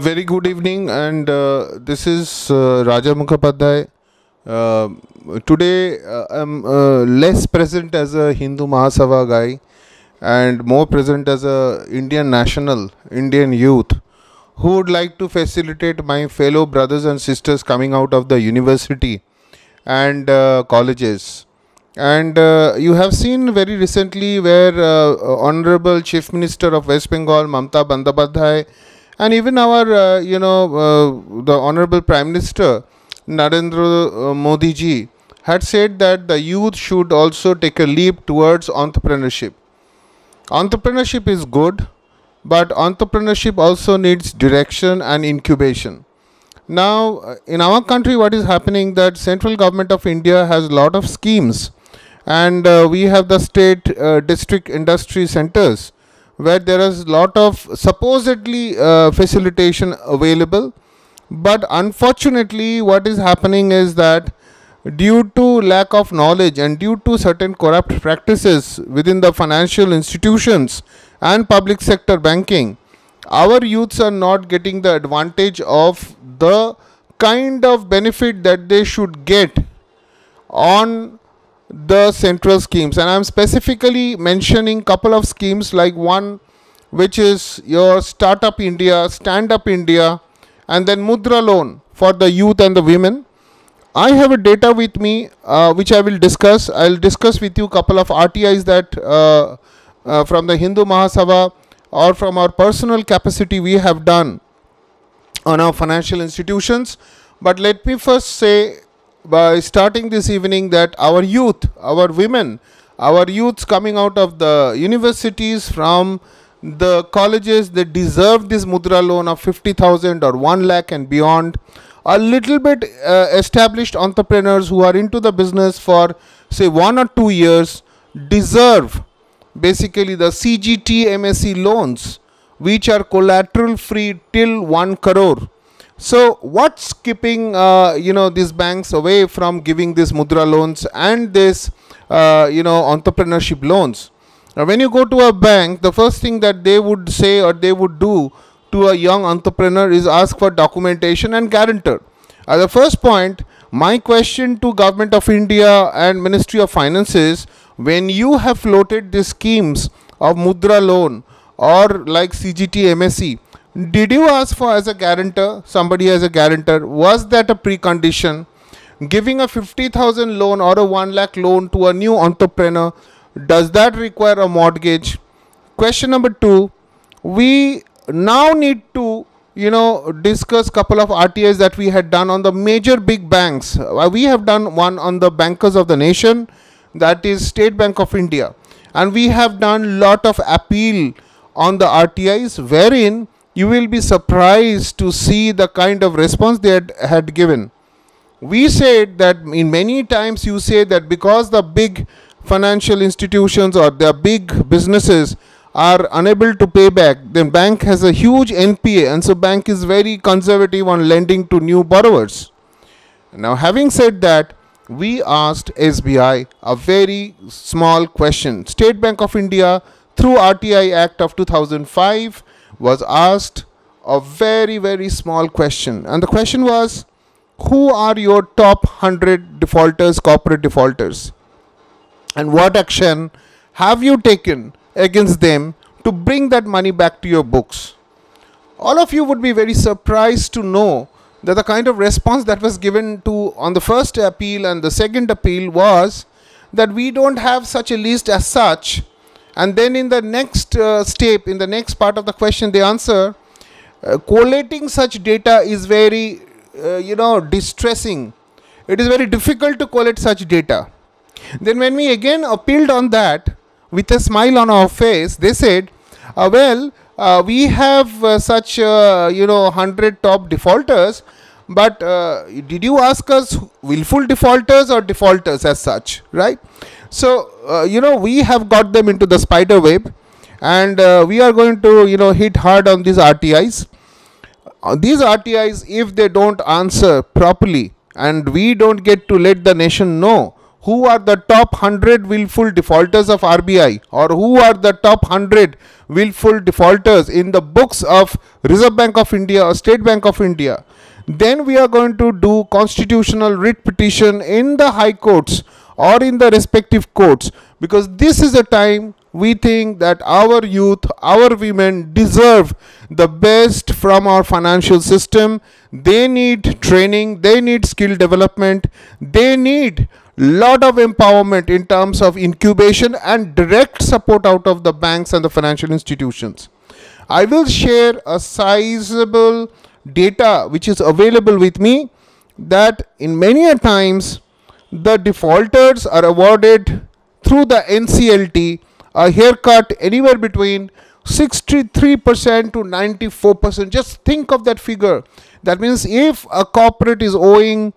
Very good evening, and this is Raja Mukhopadhyay. Uh, Today, I'm less present as a Hindu Mahasabha guy and more present as a Indian national, Indian youth who would like to facilitate my fellow brothers and sisters coming out of the university and colleges. And you have seen very recently where Honorable Chief Minister of West Bengal, Mamata Bandyopadhyay, and even our, the Honorable Prime Minister, Narendra Modi ji, had said that the youth should also take a leap towards entrepreneurship. Entrepreneurship is good, but entrepreneurship also needs direction and incubation. Now, in our country, what is happening that central government of India has a lot of schemes, and we have the state district industry centers where there is lot of supposedly facilitation available, but unfortunately, what is happening is that due to lack of knowledge and due to certain corrupt practices within the financial institutions and public sector banking, our youths are not getting the advantage of the kind of benefit that they should get on the central schemes. And I'm specifically mentioning couple of schemes, like one which is your Startup India, Stand Up India, and then Mudra loan for the youth and the women. I have a data with me which I will discuss. I'll discuss with you couple of RTIs that from the Hindu Mahasabha or from our personal capacity we have done on our financial institutions. But let me first say, by starting this evening, that our youth, our women, our youths coming out of the universities, from the colleges, they deserve this Mudra loan of 50,000 or 1 lakh and beyond. A little bit established entrepreneurs who are into the business for say 1 or 2 years deserve basically the CGT MSE loans, which are collateral free till 1 crore. So what's keeping these banks away from giving these Mudra loans and this entrepreneurship loans? Now, when you go to a bank, the first thing that they would say or they would do to a young entrepreneur is ask for documentation and guarantor. At the first point, my question to Government of India and Ministry of Finances: when you have floated these schemes of Mudra loan or like CGT MSE, did you ask for as a guarantor, somebody as a guarantor? Was that a precondition? Giving a 50,000 loan or a 1 lakh loan to a new entrepreneur, does that require a mortgage? Question number 2, we now need to discuss couple of RTIs that we had done on the major big banks. We have done one on the bankers of the nation, that is State Bank of India, and we have done lot of appeal on the RTIs, wherein you will be surprised to see the kind of response they had given. We said that in many times you say that because the big financial institutions or the big businesses are unable to pay back, then bank has a huge NPA, and so bank is very conservative on lending to new borrowers. Now, having said that, we asked SBI a very small question. State Bank of India, through RTI Act of 2005, was asked a very, very small question, and the question was, who are your top 100 defaulters, corporate defaulters, and what action have you taken against them to bring that money back to your books? All of you would be very surprised to know that the kind of response that was given to on the first appeal and the second appeal was that we don't have such a list as such. And then in the next step, in the next part of the question, they answer, collating such data is very, distressing. It is very difficult to collect such data. Then when we again appealed on that, with a smile on our face, they said, we have such, 100 top defaulters, but did you ask us willful defaulters or defaulters as such, right? So, we have got them into the spider web, and we are going to, hit hard on these RTIs. These RTIs, if they don't answer properly, and we don't get to let the nation know who are the top 100 willful defaulters of RBI, or who are the top 100 willful defaulters in the books of Reserve Bank of India or State Bank of India, then we are going to do constitutional writ petition in the high courts or in the respective courts, because this is a time we think that our youth, our women deserve the best from our financial system. They need training, they need skill development, they need lot of empowerment in terms of incubation and direct support out of the banks and the financial institutions. I will share a sizable data which is available with me, that in many a times the defaulters are awarded through the NCLT a haircut anywhere between 63% to 94%. Just think of that figure. That means if a corporate is owing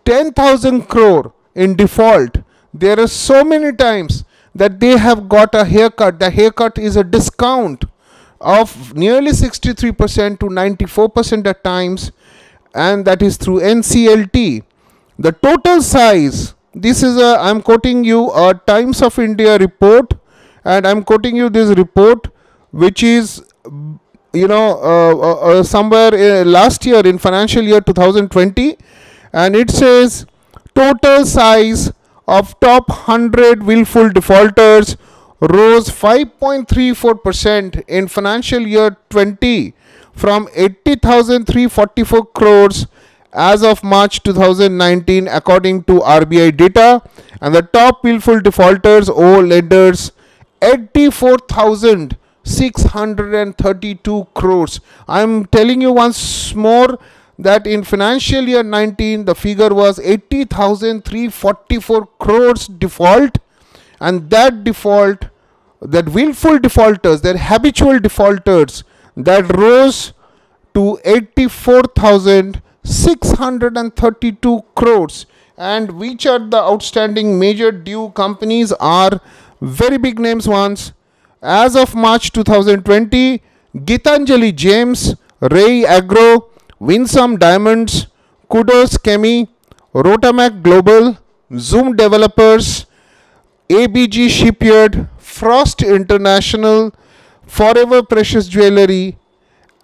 10,000 crore in default, there are so many times that they have got a haircut. The haircut is a discount of nearly 63% to 94% at times, and that is through NCLT. The total size, this is a, I'm quoting you a Times of India report, and I'm quoting you this report which is somewhere last year in financial year 2020, and it says total size of top 100 willful defaulters rose 5.34% in financial year 20 from 80,344 crores as of March 2019 according to RBI data, and the top willful defaulters owe lenders 84,632 crores. I am telling you once more that in financial year 19 the figure was 80,344 crores default, and that default, that willful defaulters, their habitual defaulters, that rose to 84,632 crores. And which are the outstanding major due companies are very big names ones. As of March 2020, Gitanjali James, Ray Agro, Winsome Diamonds, Kudos Chemi, Rotamac Global, Zoom Developers, ABG Shipyard, Frost International, Forever Precious Jewelry,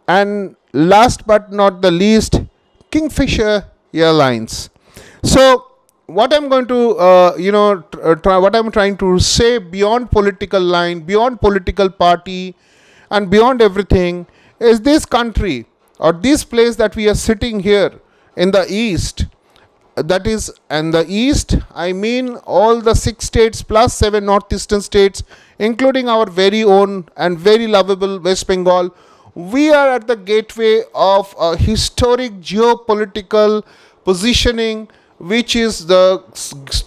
and last but not the least, Kingfisher Airlines. So what I'm going to what I'm trying to say beyond political line, beyond political party, and beyond everything is this country or this place that we are sitting here in the east, that is, and the east I mean all the 6 states plus 7 northeastern states, including our very own and very lovable West Bengal. We are at the gateway of a historic geopolitical positioning, which is the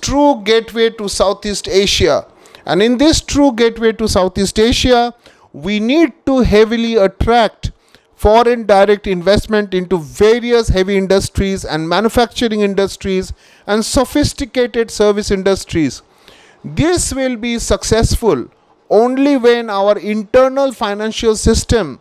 true gateway to Southeast Asia. And in this true gateway to Southeast Asia, we need to heavily attract foreign direct investment into various heavy industries and manufacturing industries and sophisticated service industries. This will be successful only when our internal financial system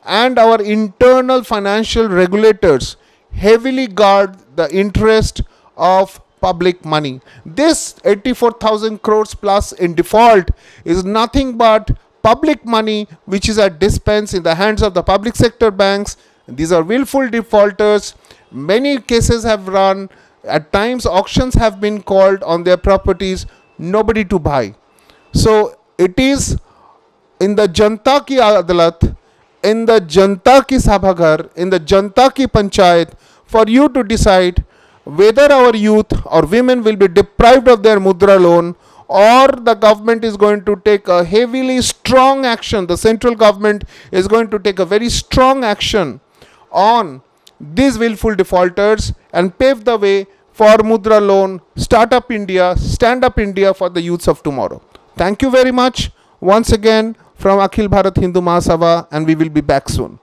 and our internal financial regulators heavily guard the interest of public money. This 84,000 crores plus in default is nothing but public money which is at dispense in the hands of the public sector banks. These are willful defaulters. Many cases have run. At times auctions have been called on their properties. Nobody to buy. So it is in the Janta ki Adalat, in the Janta ki Sabhagar, in the Janta ki Panchayat, for you to decide whether our youth or women will be deprived of their mudra loan, or the government is going to take a heavily strong action. The central government is going to take a very strong action on these willful defaulters and pave the way for mudra loan, Startup India, Stand Up India for the youths of tomorrow. Thank you very much once again from Akhil Bharat Hindu Mahasabha, and we will be back soon.